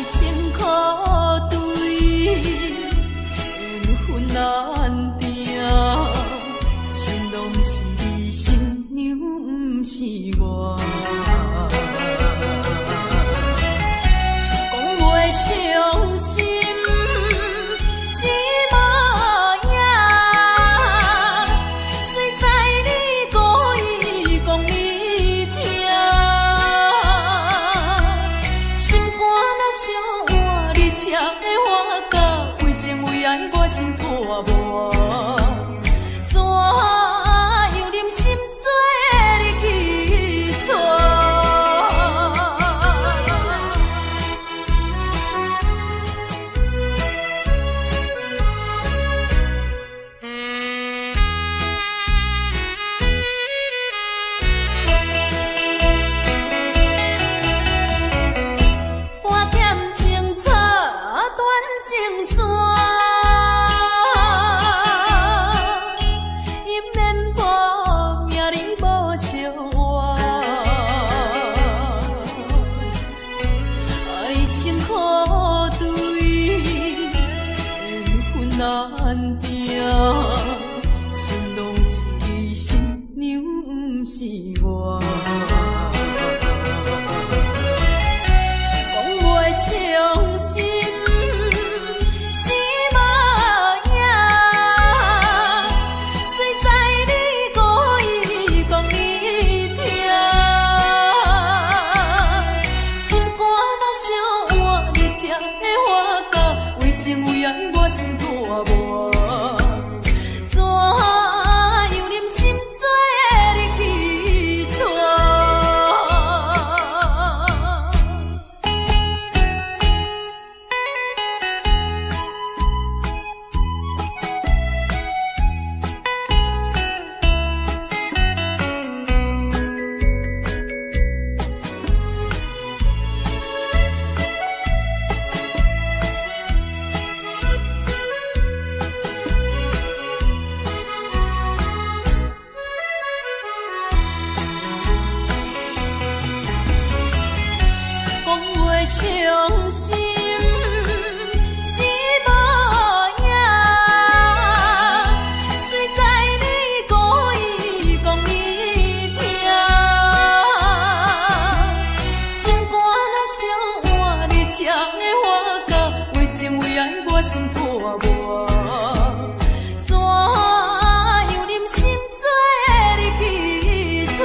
情苦对，缘分难定，心拢是新娘，不是我。讲袂伤心是无影，虽知你故意讲你听，心肝若伤换，你才会活到为情为爱，我心破磨。怎样忍心做你去错？半点情错，断情线，因免保命你无惜我。爱情苦对，缘分难定，心拢是新娘，不是我。讲袂伤心是无影，虽知你故意讲你听，心肝若伤换，你才会活到为情为爱，我心破磨。怎样忍心做你去错？讲袂伤心是无影，虽知你故意讲你听，心肝若伤换，你才会活到为情为爱，我心破磨。怎样忍心做你去错？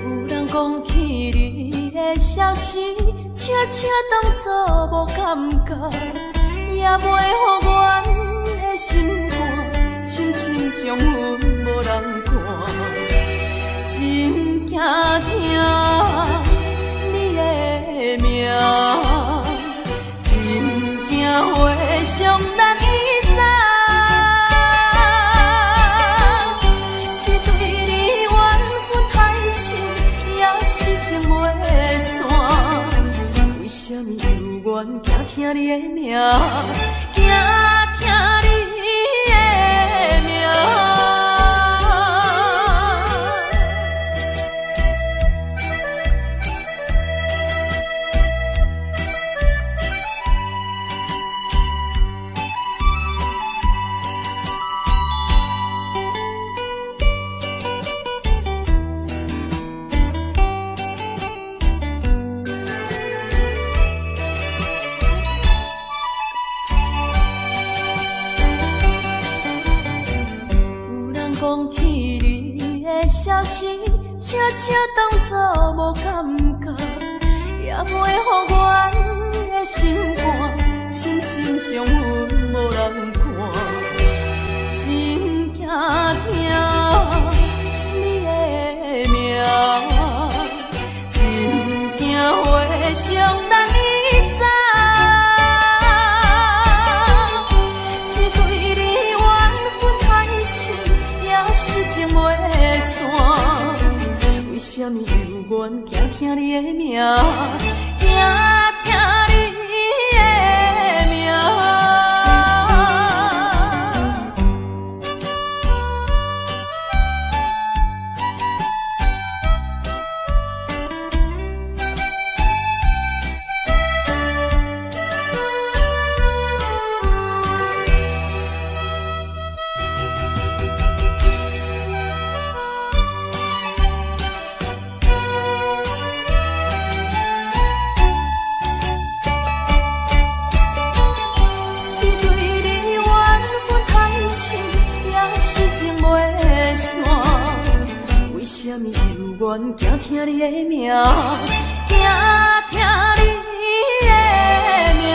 有人讲起你的消息，悄悄当作无感觉，也袂予阮的心肝深深伤痕无人看，真惊听你的名，真惊会伤咱一生。是对你缘分太深，也是情袂散。为什么犹原惊听你的名，惊听你的名？讲起你的消息，悄悄当作无感觉，也袂予阮的心肝深深伤痕无人看，真惊听你的名，真惊会伤人伊知。为什么犹原惊听你的名，惊听你的名？为什么犹原惊听你的名，惊听你的名？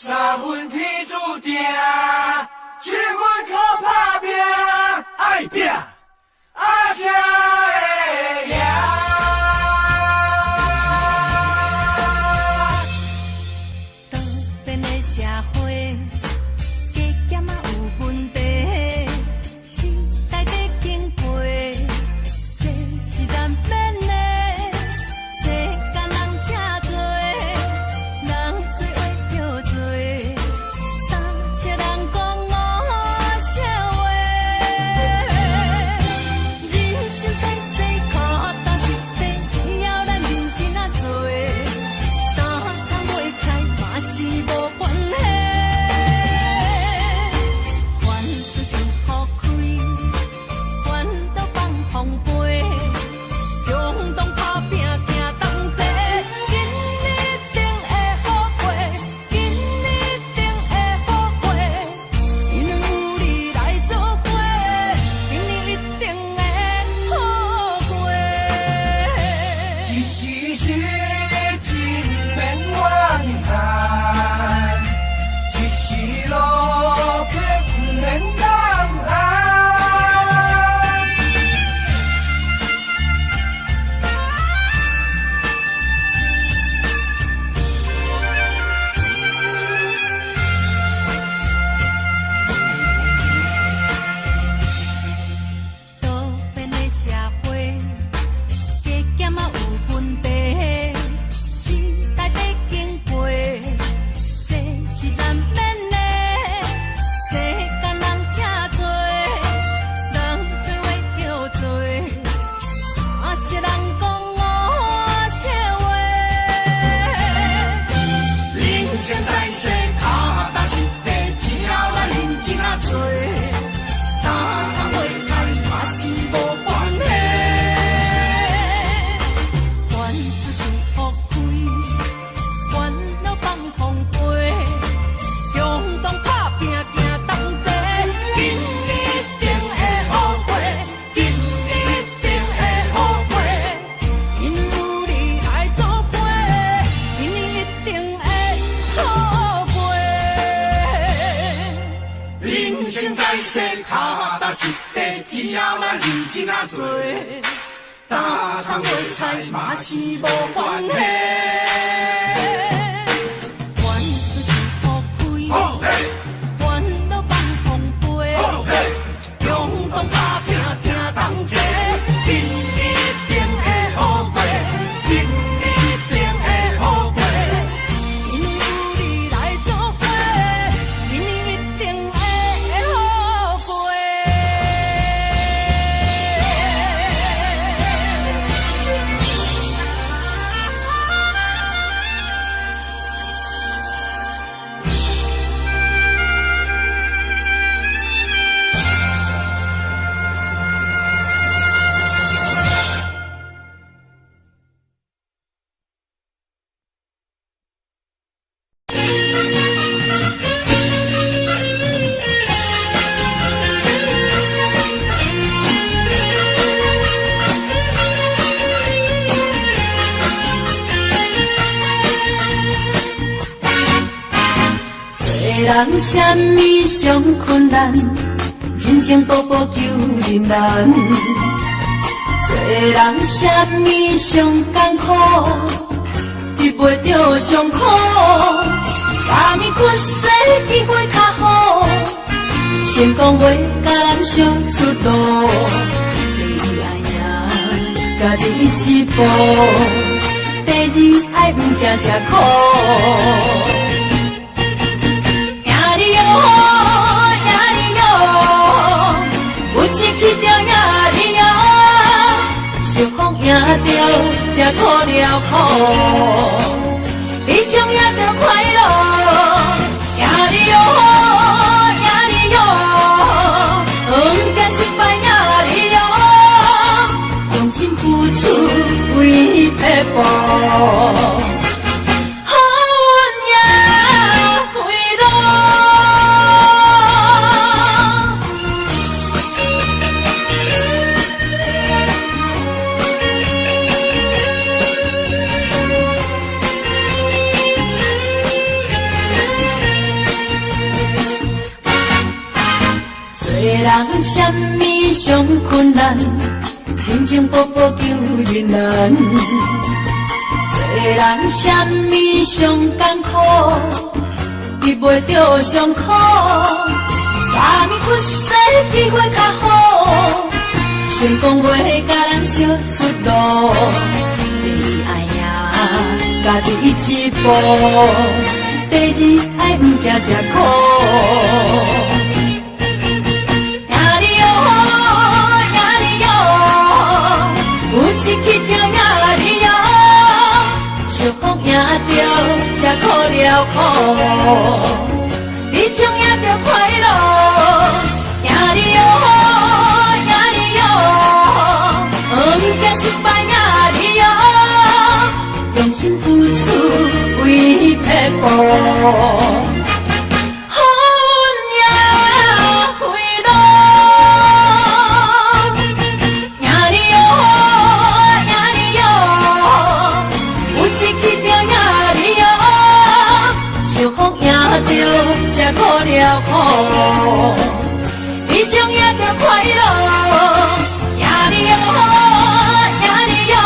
三分天注定，七分靠打拼，爱拼，才会赢。多变的社会，加减也有问题，时代在经过，这是难免的。世间人真多，人做话叫做，三色人讲五色话。人生在世，靠打实地，只要咱认真啊做，打参卖菜嘛是无关系。凡事想好开，烦恼放风飞，勇动打拼行同齐，今日定会好过，今日定会好过，因有你来作伙，今日一定会好过。一时时真免怨叹，一时路必不免感叹。多变的社会，加减也有问题，时代在经过，这是难免的。世间人真多，人做话叫做，三色人讲五色话。人生在世，脚踏实地，只要咱认真啊做，打参卖菜嘛是无关系。凡事想好开，烦恼放风飞，勇动打拼行同齐，今日一定会好过，今日一定会好过，因有你来作伙，今日一定会好过。人生在世，脚踏实地，只要咱认真啊做，打参卖菜嘛是无关系。凡事想好开，好嘿，烦恼放风飞，好嘿，勇动打拼行同齐，今日一定会好过，今日一定会好过。因有你来作伙，今日一定会好过。人什么上困难，人情步步求人难。做人什么上艰苦，遇袂着上苦。什么缺失机会较好，成功袂甲咱相出路。第一爱赢家己一步，第二爱毋惊吃苦。受风赢着，才苦了苦，你将赢着快乐。赢你哦，赢你哦，毋惊失败赢你哦，用心付出为撇步。人什么上困难，情情薄薄求人难。做人什么上艰苦，避袂着伤苦。啥物出世机会较好，成功袂甲人烧出路。第一爱赢家己一步，第二爱毋惊吃苦。赢你哦，赢你哦，有一起着赢你哦，相逢赢着才苦了苦。你将赢着快乐，赢你哦，赢你哦，毋惊失败赢你哦，用心付出为撇步，好运也开路，赢你哦，赢你哦，有一起着赢你哦，相逢赢着。才苦了苦，你将赢着快乐，赢你哦，赢你哦，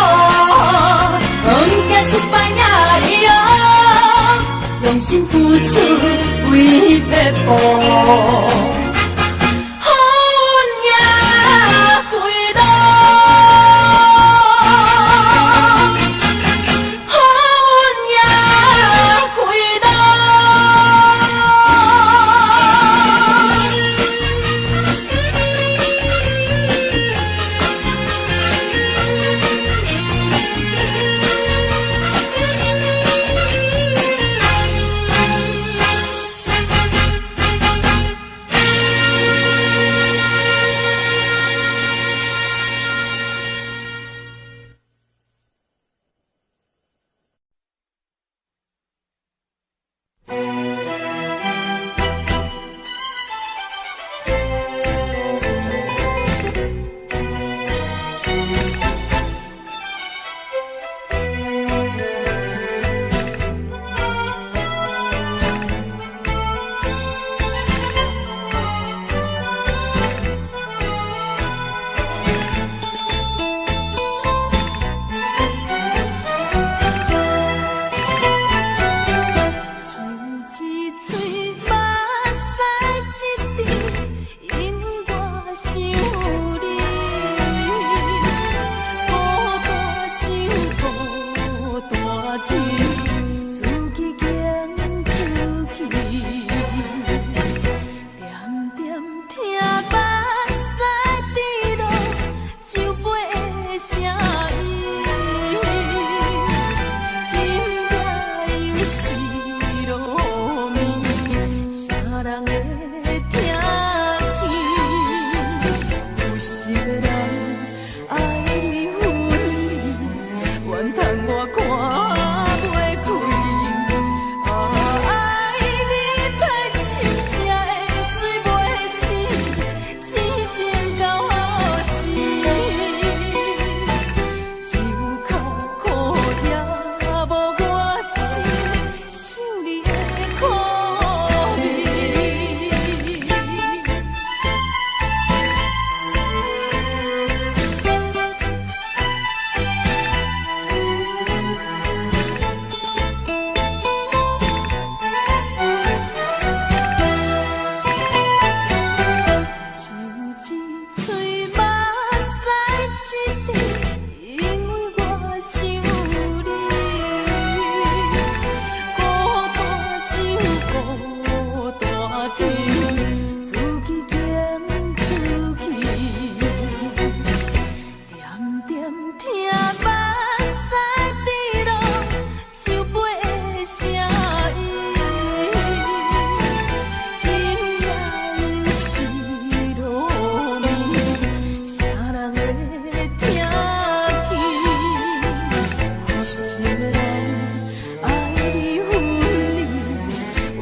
毋惊失败赢你哦，用心付出为撇步。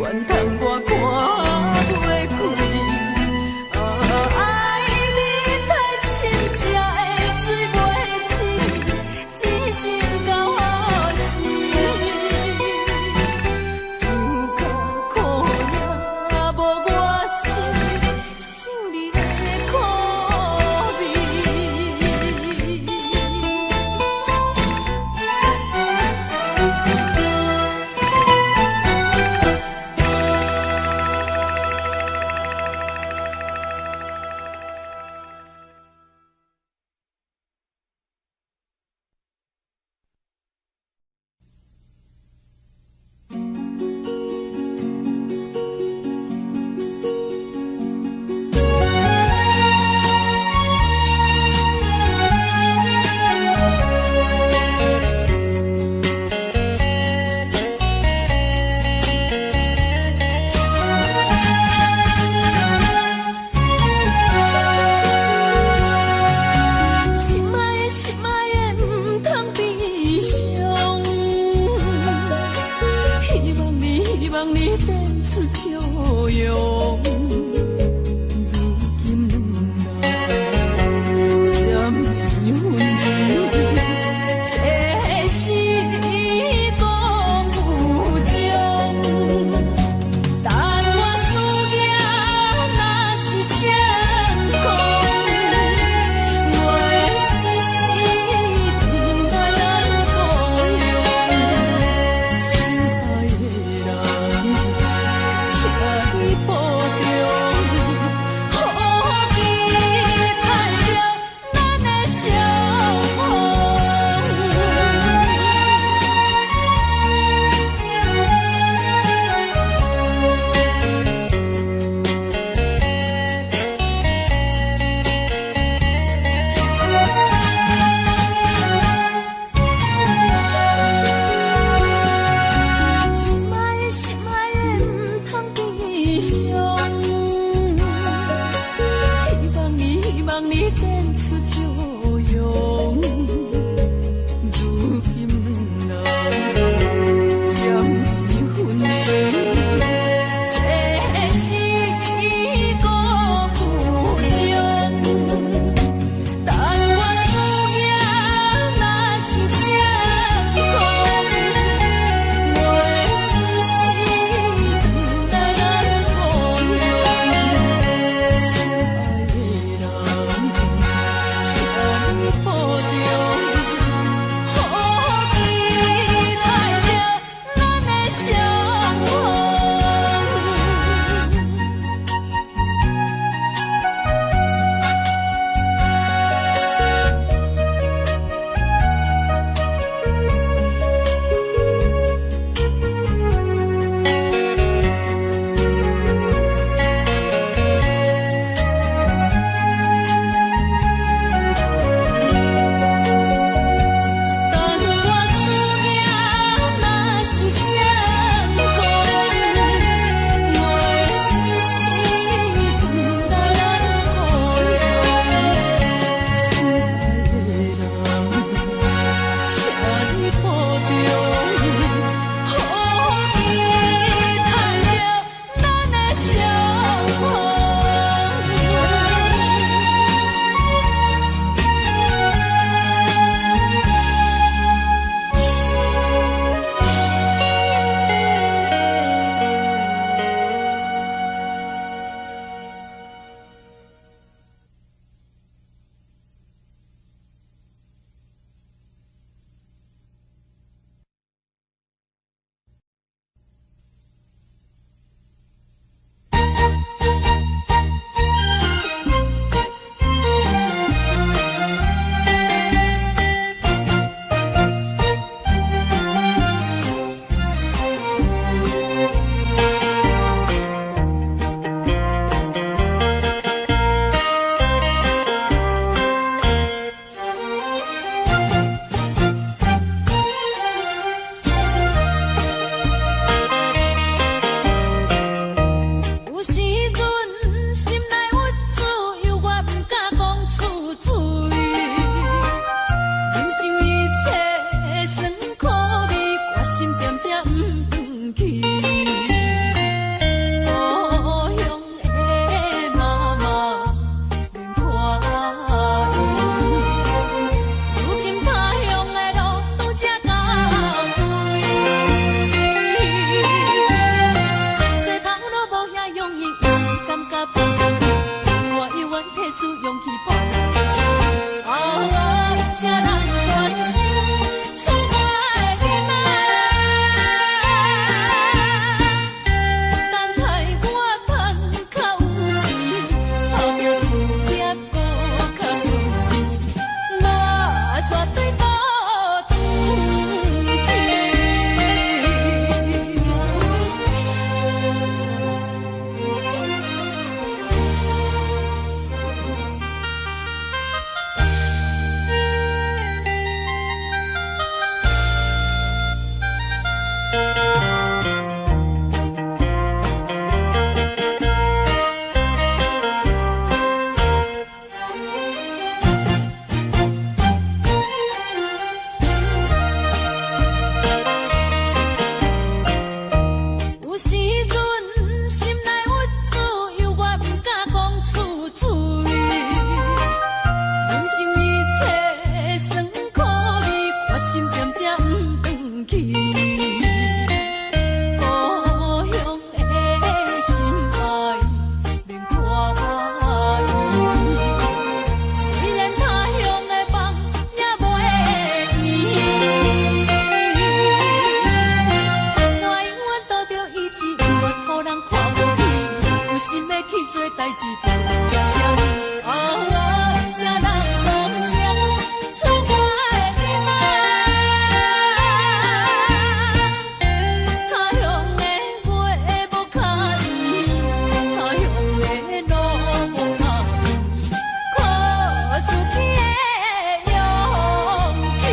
怨叹我看袂变出笑容。如今两人渐是分离，这是讲有情。但我思念若是成功，我的心转来咱故乡。心爱的人，请你保重，予伊赚着咱的相做代志着惊啥呢？啊，啥人拢情出我的内，他乡的花无卡伊，他乡的路无卡伊，看出去的勇气。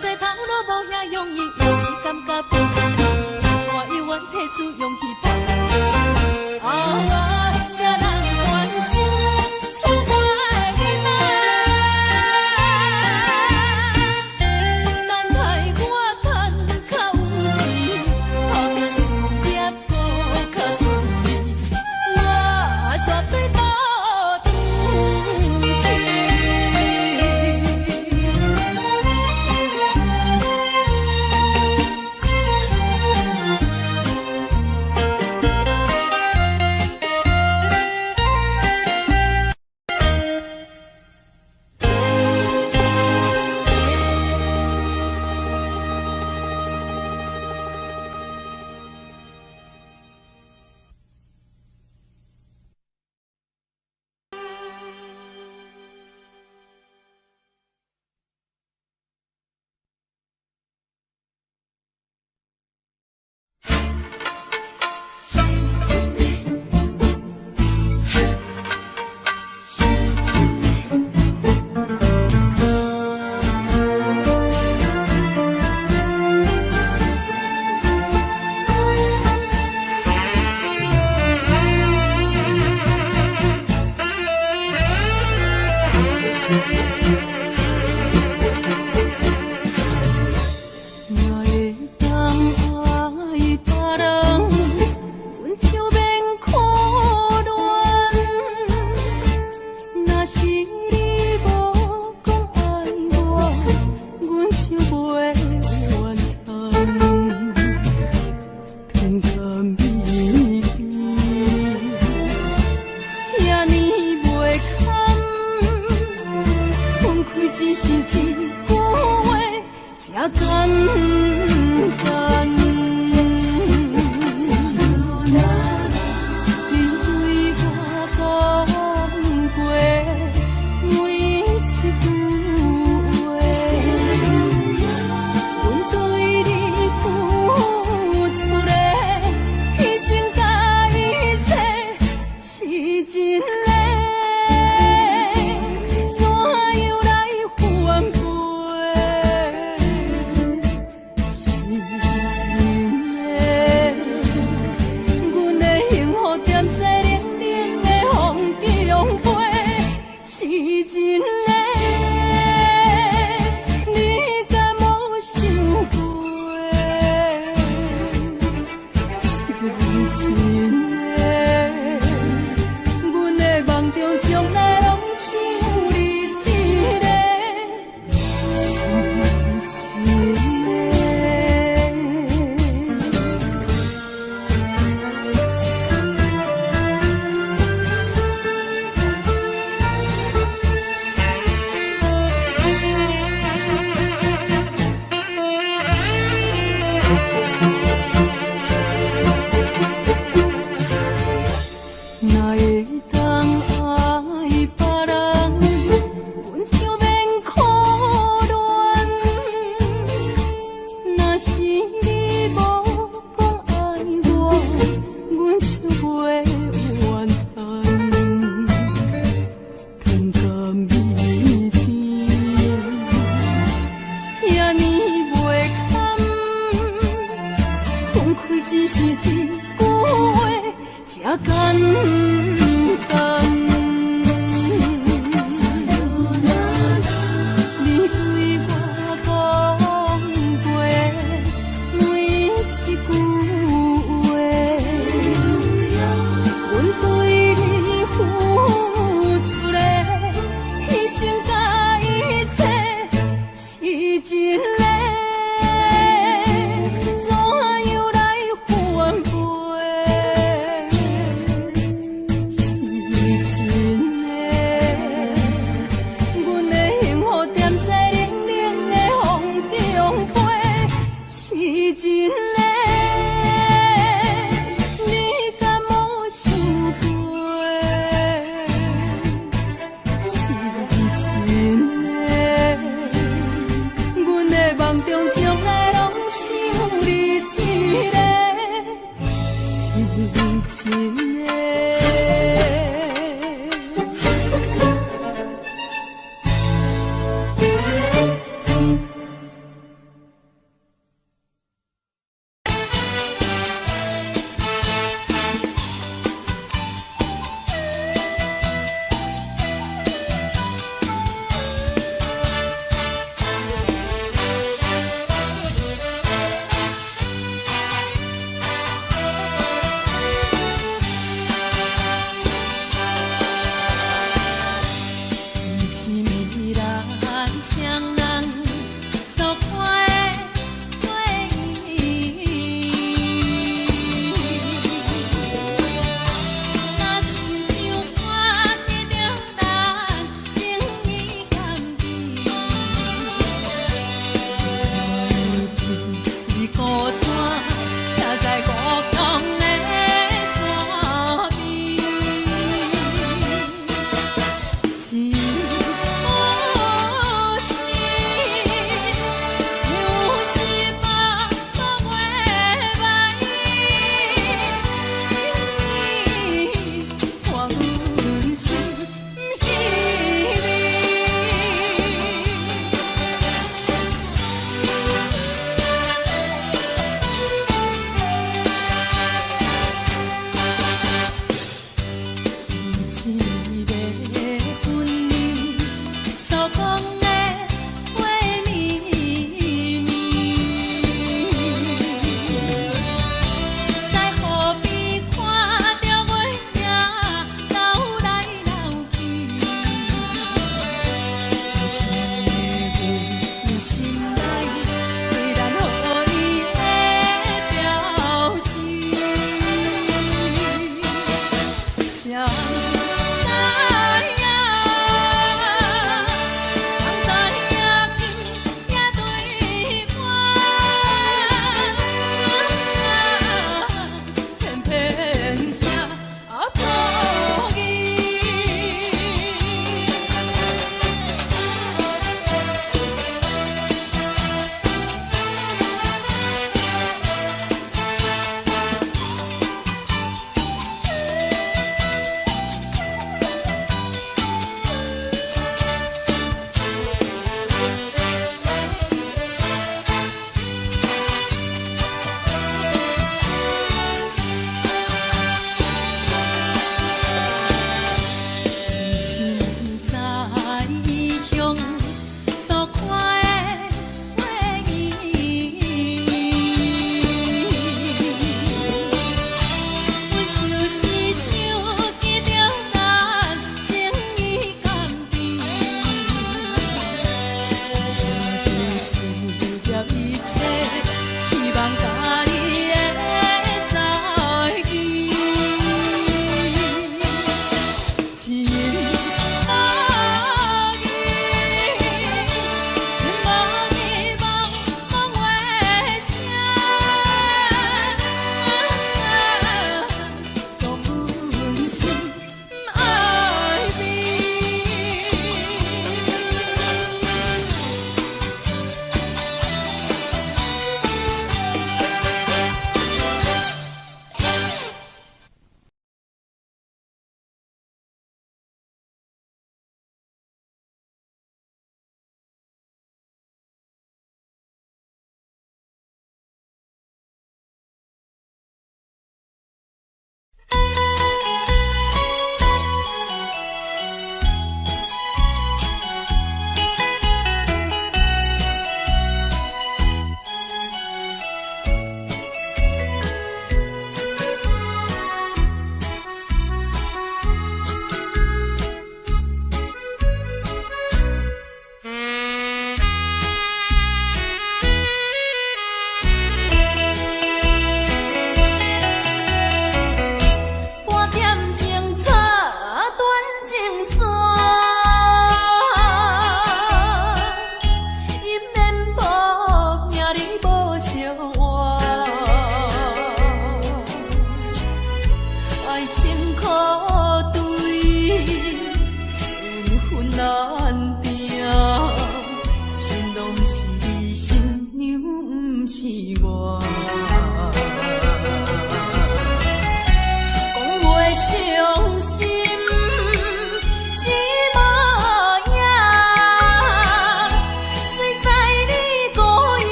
找头路无遐容易，有时感觉悲惨，我犹原提出勇气搏一生。啊，啥人愿心出我的内？等待我趁较有钱，打拼事业搁较顺利，我绝对倒转去。情的。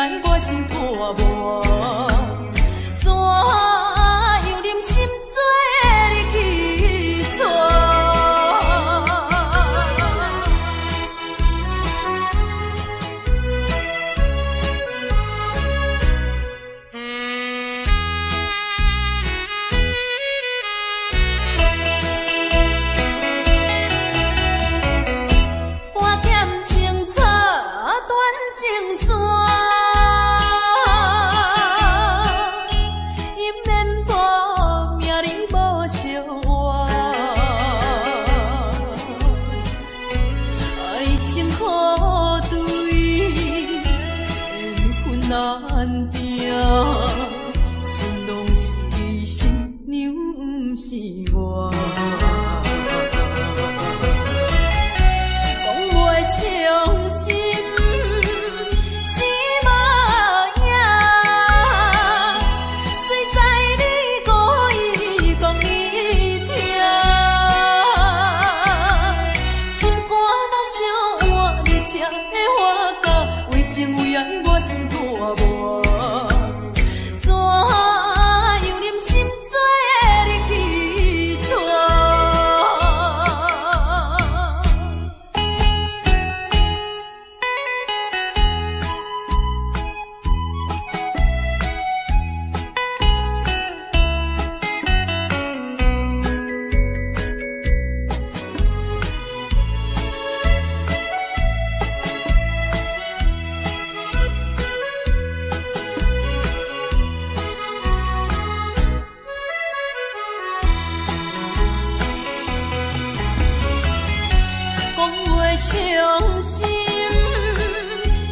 爱我心破磨，怎样忍心做你去错？我点情错，断情线。难定，心拢是新娘，不是我。讲袂伤心是无影，虽知你故意讲伊听，心肝若伤换，你才会活到为情为爱，我心破。怎样忍心做你去错？伤心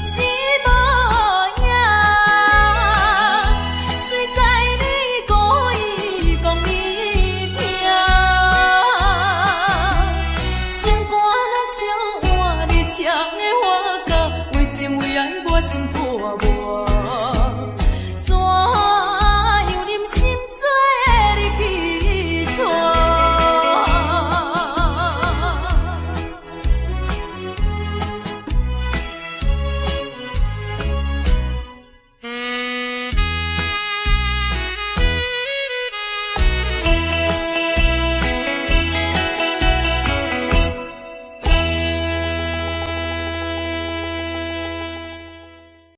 是无影，虽知你故意讲伊听，心肝若伤换，你才会活到为情为爱，我心破磨。